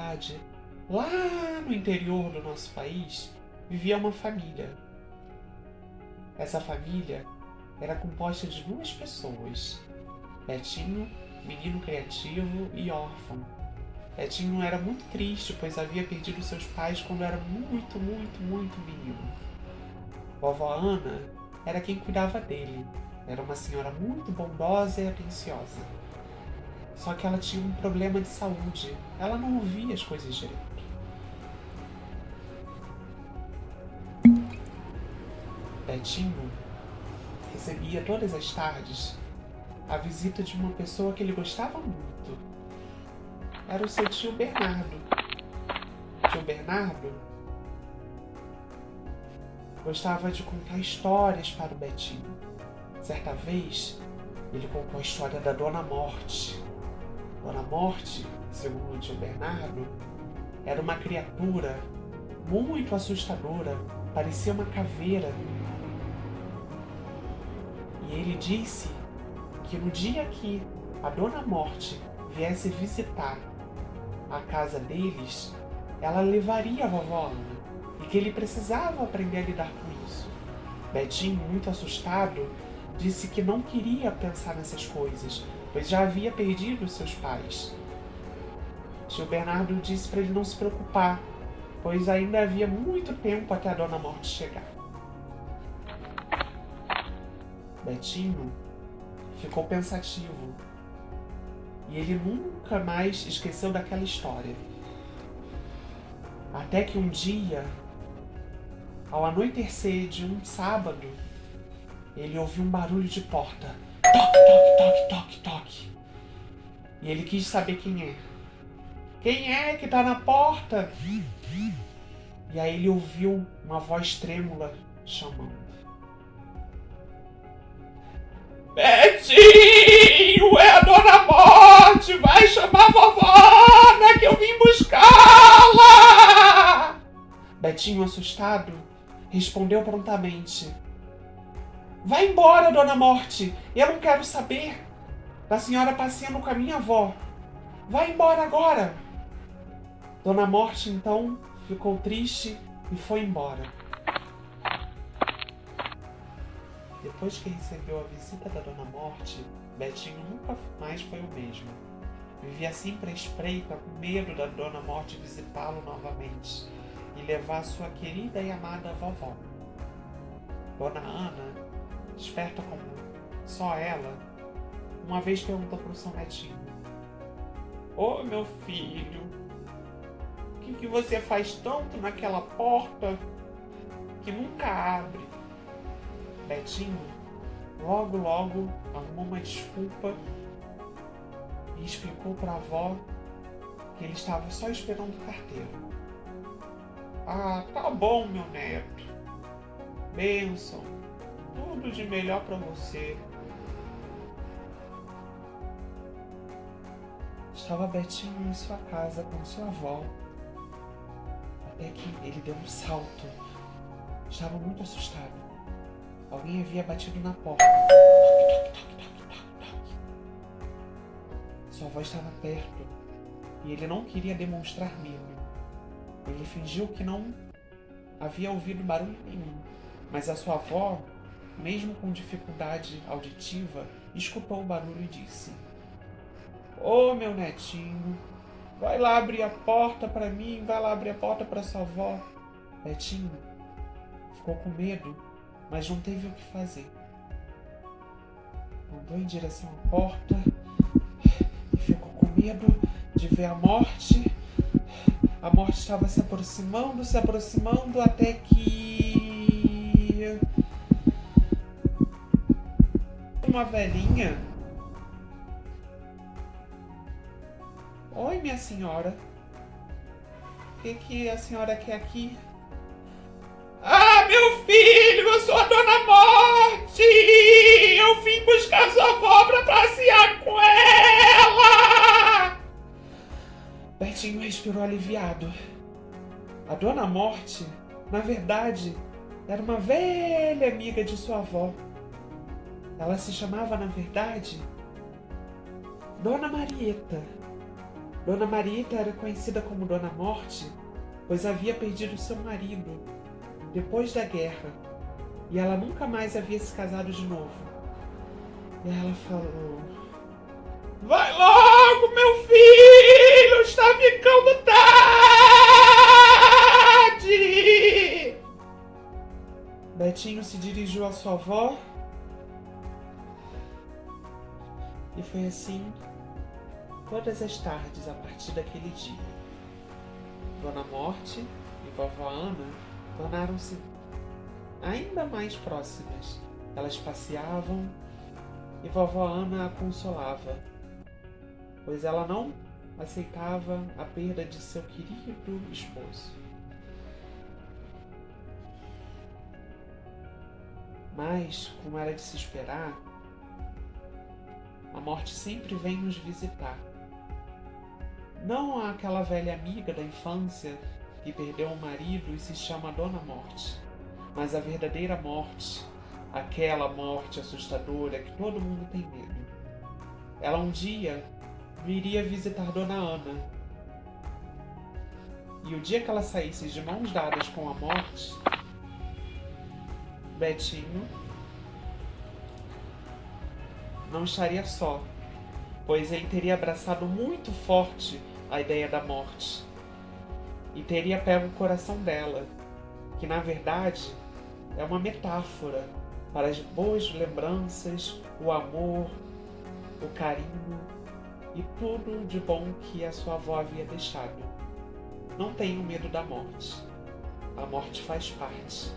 cidade, lá no interior do nosso país, vivia uma família. Essa família era composta de 2 pessoas: Betinho, menino criativo e órfão. Betinho era muito triste, pois havia perdido seus pais quando era muito menino. Vovó Ana era quem cuidava dele. Era uma senhora muito bondosa e atenciosa. Só que ela tinha um problema de saúde. Ela não ouvia as coisas direito. Betinho recebia todas as tardes a visita de uma pessoa que ele gostava muito. Era o seu tio Bernardo. Tio Bernardo gostava de contar histórias para o Betinho. Certa vez, ele contou a história da Dona Morte. Dona Morte, segundo o tio Bernardo, era uma criatura muito assustadora, parecia uma caveira. E ele disse que no dia que a Dona Morte viesse visitar a casa deles, ela levaria a vovó Ana e que ele precisava aprender a lidar com isso. Betinho, muito assustado, disse que não queria pensar nessas coisas, pois já havia perdido seus pais. Tio Bernardo disse para ele não se preocupar, pois ainda havia muito tempo até a Dona Morte chegar. Betinho ficou pensativo e ele nunca mais esqueceu daquela história. Até que um dia, ao anoitecer de um sábado, ele ouviu um barulho de porta. Toque, toque, toque, toque, toque. E ele quis saber quem é. Quem é que tá na porta? E aí ele ouviu uma voz trêmula chamando. Betinho, é a Dona Morte! Vai chamar a vovó Ana que eu vim buscá-la! Betinho, assustado, respondeu prontamente. Vai embora, Dona Morte! Eu não quero saber da senhora passeando com a minha avó. Vai embora agora! Dona Morte, então, ficou triste e foi embora. Depois que recebeu a visita da Dona Morte, Betinho nunca mais foi o mesmo. Vivia sempre à espreita, com medo da Dona Morte visitá-lo novamente e levar sua querida e amada vovó. Dona Ana, esperta como só ela, uma vez perguntou para o seu netinho: Ô meu filho, o que você faz tanto naquela porta que nunca abre? Betinho logo arrumou uma desculpa e explicou para a avó que ele estava só esperando o carteiro. Ah, tá bom, meu neto. Bênção. Tudo de melhor para você. Estava Betinho em sua casa com sua avó, até que ele deu um salto. Estava muito assustado. Alguém havia batido na porta. Toque, toque, toque, toque, toque. Sua avó estava perto e ele não queria demonstrar medo. Ele fingiu que não havia ouvido barulho nenhum, mas a sua avó, mesmo com dificuldade auditiva, escutou o barulho e disse: Ô meu netinho, vai lá abrir a porta para mim, vai lá abrir a porta para sua avó. Betinho ficou com medo, mas não teve o que fazer. Andou em direção à porta e ficou com medo de ver a morte. A morte estava se aproximando, até que uma velhinha: Oi, minha senhora. O que a senhora quer aqui? Ah, meu filho, eu sou a Dona Morte! Eu vim buscar sua avó pra passear com ela! Betinho respirou aliviado. A Dona Morte, na verdade, era uma velha amiga de sua avó. Ela se chamava, na verdade, Dona Marieta. Dona Marita era conhecida como Dona Morte, pois havia perdido seu marido depois da guerra e ela nunca mais havia se casado de novo. E ela falou: vai logo, meu filho! Está ficando tarde! Betinho se dirigiu à sua avó e foi assim todas as tardes a partir daquele dia. Dona Morte e Vovó Ana tornaram-se ainda mais próximas. Elas passeavam e Vovó Ana a consolava, pois ela não aceitava a perda de seu querido esposo. Mas, como era de se esperar, a morte sempre vem nos visitar. Não aquela velha amiga da infância que perdeu o marido e se chama Dona Morte, mas a verdadeira morte, aquela morte assustadora que todo mundo tem medo. Ela um dia viria visitar Dona Ana. E o dia que ela saísse de mãos dadas com a morte, Betinho não estaria só, pois ele teria abraçado muito forte a ideia da morte e teria pego o coração dela, que na verdade é uma metáfora para as boas lembranças, o amor, o carinho e tudo de bom que a sua avó havia deixado. Não tenham medo da morte. A morte faz parte.